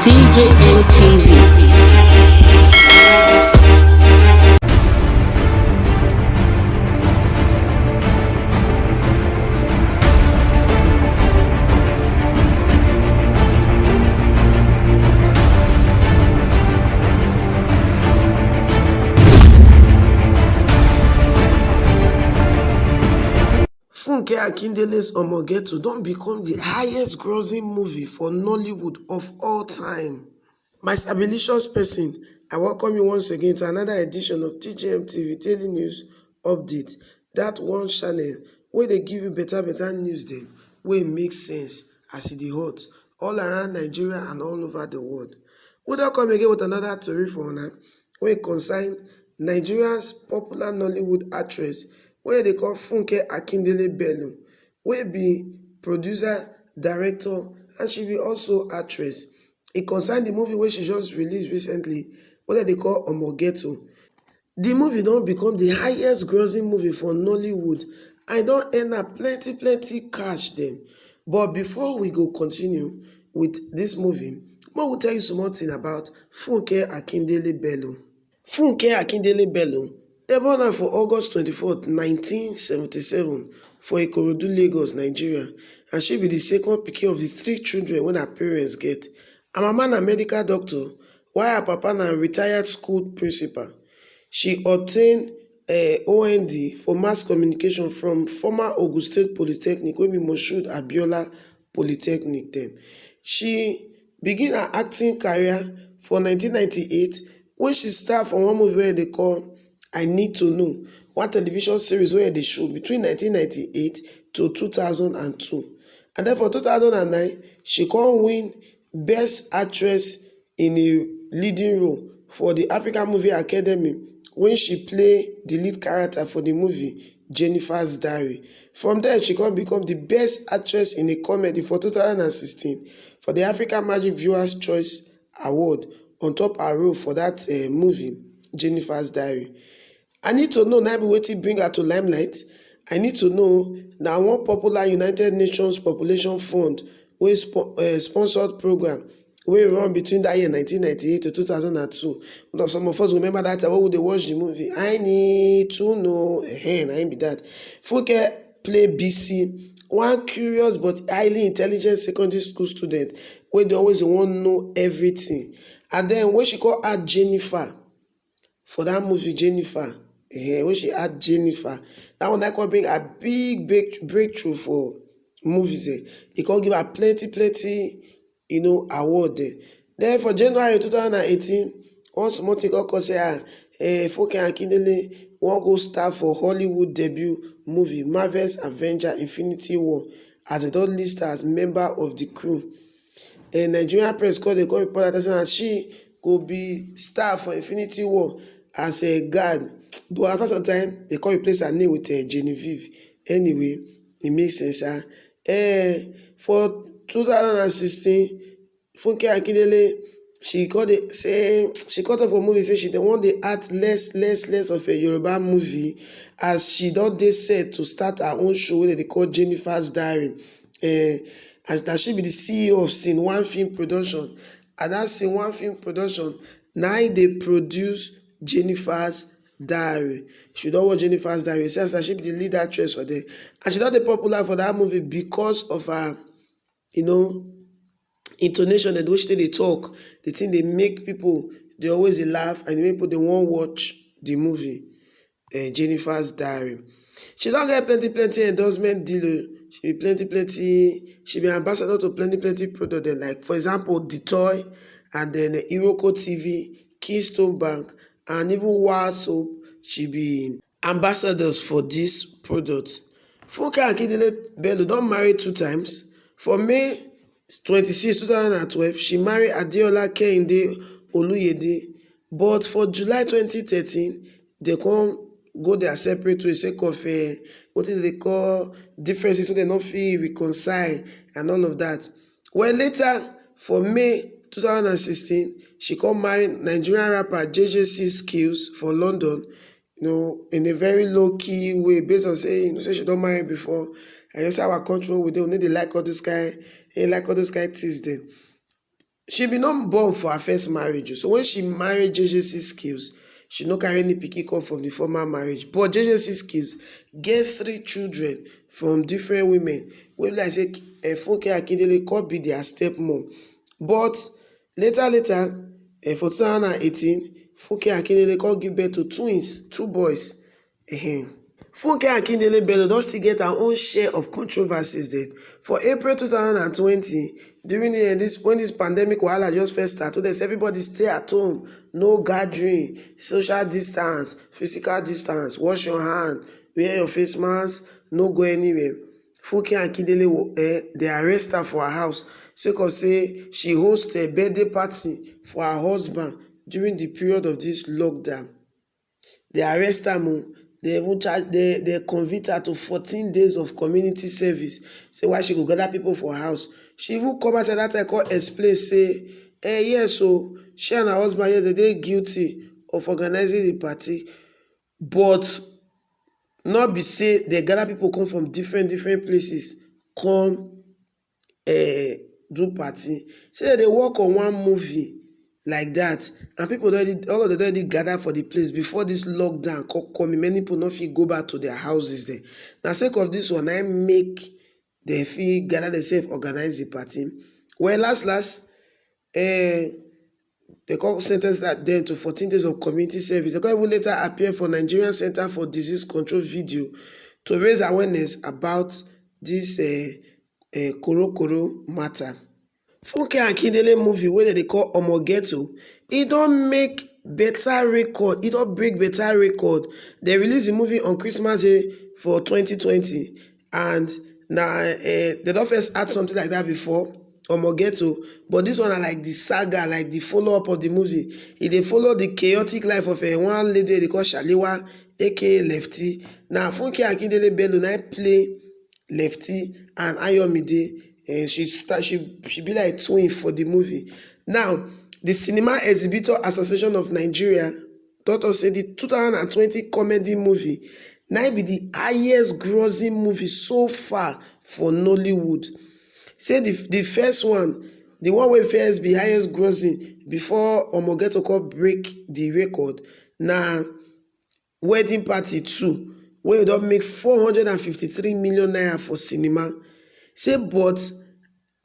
DJM TV. Funke Akindele's Omo Ghetto don become the highest grossing movie for Nollywood of all time. My stabilicious person, I welcome you once again to another edition of DJM TV Daily News Update. That one channel where they give you better news dem wey make sense as e dey hot all around Nigeria and all over the world. We don come again with another tori for una wey concern Nigeria's popular Nollywood actress wey they call Funke Akindele Bello, wey be producer, director, and she be also actress. It concern the movie wey she just released recently, wey they call Omo Ghetto. The movie don become the highest grossing movie for Nollywood and don earn her plenty cash dem. But before we go continue with this movie, I will tell you something about Funke Akindele Bello. Funke Akindele Bello, dem born her for August 24th, 1977 for Ikorodu, Lagos, Nigeria, and she be the second pikin of the 3 children wey her parents get. Her mama na medical doctor, while her papa na retired school principal. She obtained OND for mass communication from former Ogun State Polytechnic wey be Moshood Abiola Polytechnic dem. She begin her acting career for 1998 when she start for one movie wey they call I Need to Know, one television series where they show between 1998 to 2002. And then for 2009, she come win Best Actress in a Leading Role for the African Movie Academy when she play the lead character for the movie Jennifer's Diary. From there, she come become the Best Actress in a Comedy for 2016 for the African Magic Viewers Choice Award on top her role for that movie Jennifer's Diary. I Need to Know na be wetin bring her to limelight. I Need to Know na one popular United Nations Population Fund wey sponsored program wey run between that year 1998 to 2002. Now, some of us remember that time wey we dey watch the movie I Need to Know, na im be that. Funke play BC, one curious but highly intelligent secondary school student wey dey always wan know everything. And then when she call her Jennifer for that movie Jennifer, when she had Jennifer, that one I could bring a big breakthrough for movies. It could give her plenty, award there. Then for January 2018, one small thing called say, Funke Akindele won't go star for Hollywood debut movie Marvel's Avenger Infinity War as a don list as member of the crew. Nigerian press called the report that she could be star for Infinity War as a guard, but after some time they can't replace her name with Genevieve. Anyway, it makes sense. For 2016, Funke Akindele she cut off a movie. Say she dey want to act less of a Yoruba movie as she don dey set to start her own show wey they call Jennifer's Diary. And that she be the CEO of Scene One Film Production, and that Scene One Film Production now they produce Jennifer's Diary. She don watch Jennifer's Diary. It says that she be the lead actress for there, and she don dey popular for that movie because of her, intonation and the way she dey talk. The thing they make people they always dey laugh, and they make people they won't watch the movie Jennifer's Diary. She don get plenty endorsement deal. She be plenty. She be ambassador to plenty product. Like for example, the toy, and then Iroko TV, Keystone Bank, and even Wild Soap. She be ambassadors for this product. Funke Akindele Bello don marry 2 times. For May 26, 2012, she married Adeola Kehinde Oluyede, but for July 2013, they come go their separate ways sake of what they call differences wey they not fit reconcile and all of that. Well, later for May 2016, she come marry Nigerian rapper JJC Skills for London, in a very low-key way, based on say she don't marry before. And you say our control with them, they like all those kind things then. she be not born for her first marriage. So when she married JJC Skills, she no carry any pikin come from the former marriage. But JJC Skills gets 3 children from different women. Wey like say Funke Akindele could be their stepmom. But later, for 2018, Funke Akindele could give birth to twins, 2 boys. Funke Akindele Bello don still get her own share of controversies then. For April 2020, during when this pandemic wahala just first started, everybody stay at home, no gathering, social distance, physical distance, wash your hand, wear your face mask, no go anywhere. Funke Akindele, they arrest her for her house sake of say she host a birthday party for her husband during the period of this lockdown. They arrest her. They even they convict her to 14 days of community service. Say why she go gather people for her house. She even come out at that time call explain say, yes, so she and her husband, yes, they guilty of organizing the party, but not be say they gather people come from different places come do party. Say that they work on one movie like that, and people all of them already gather for the place before this lockdown come. Many people not fit go back to their houses there. Now sake of this one, I make the fit gather themselves, organize the party. Well, last they call sentence that then to 14 days of community service. They can even later appear for Nigerian Center for Disease Control video to raise awareness about this Koro matter. Funke Akindele movie wey they call Omo Ghetto, e don make better record, e don break better record. They released the movie on Christmas Day for 2020, and now they don't first add something like that before, Omo Ghetto, but this one are like the saga, like the follow-up of the movie. They follow the chaotic life of one lady they call Shaliwa, aka Lefty. Now Funke Akindele Bello now play Lefty, and Ayomide, and she be like twin for the movie. Now, the Cinema Exhibitor Association of Nigeria thought us say the 2020 comedy movie now be the highest grossing movie so far for Nollywood. Say the first one, the one wey first be highest grossing before Omo Ghetto could break the record. Now, Wedding Party 2, where don make 453 million naira for cinema. Say but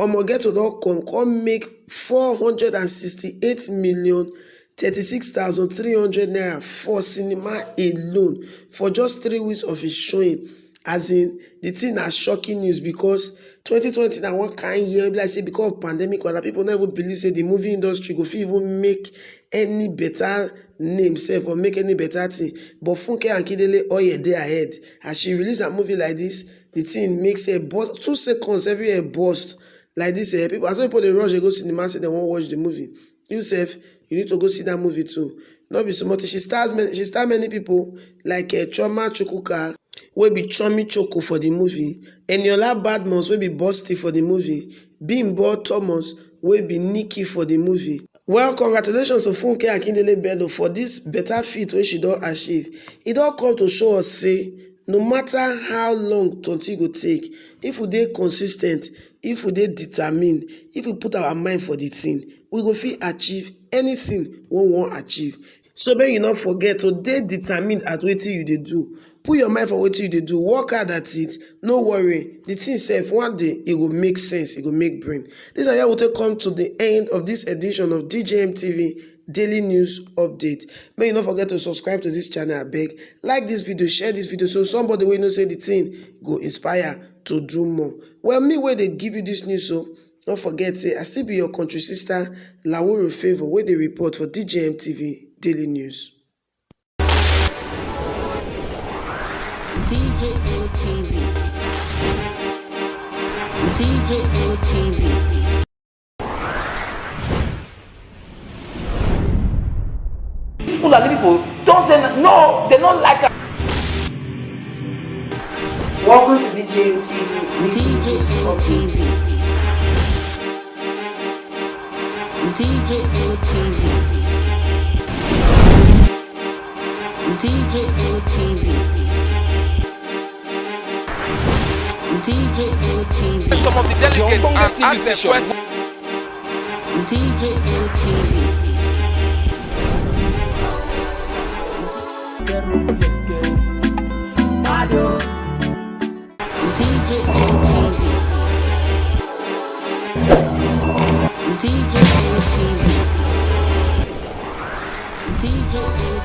Omo Ghetto don come make 468,036,300 naira for cinema alone for just 3 weeks of his showing. As in, the thing na shocking news, because 2020 na one kind year, like say because of pandemic, other people never believe say the movie industry go fit even make any better name sef or make any better thing. But Funke Akindele oye dey ahead. As she release a movie like this, the thing makes a burst, 2 seconds every year burst like this. People, as people they rush, they go cinema, say they won't watch the movie. You sef, you need to go see that movie too. Not be so much. She stars many people like Choma Chukwuka, wey be Chomi Choko for the movie, Eniola Badmus, wey be Busty for the movie, Bimbo Thomas, wey be Nikki for the movie. Well, congratulations to Funke Akindele Bello for this better feat wey she don achieve. E don come to show us say no matter how long something go take, if we dey consistent, if we dey determined, if we put our mind for the thing, we go fit achieve anything we wan achieve. So make you not forget to dey determined at wetin you dey do. Put your mind for wetin you dey do, work hard at it, no worry. The thing sef, one day it go make sense, it go make brain. This is how we take come to the end of this edition of DJM TV Daily News Update. May you not forget to subscribe to this channel, abeg. Like this video, share this video, so somebody wey know say the thing go inspire to do more. Well, me wey dey give you this news, so don't forget say I still be your country sister Laworo Favor, wey dey report for DJM TV Daily News. DJM TV. DJM TV. Fulani people don't say no, they don't like us. Welcome to DJM TV. DJM TV. DJM TV. DJM TV. DJM TV. Some of the delegates and ask them questions. DJM TV. DJM TV. DJM TV. DJM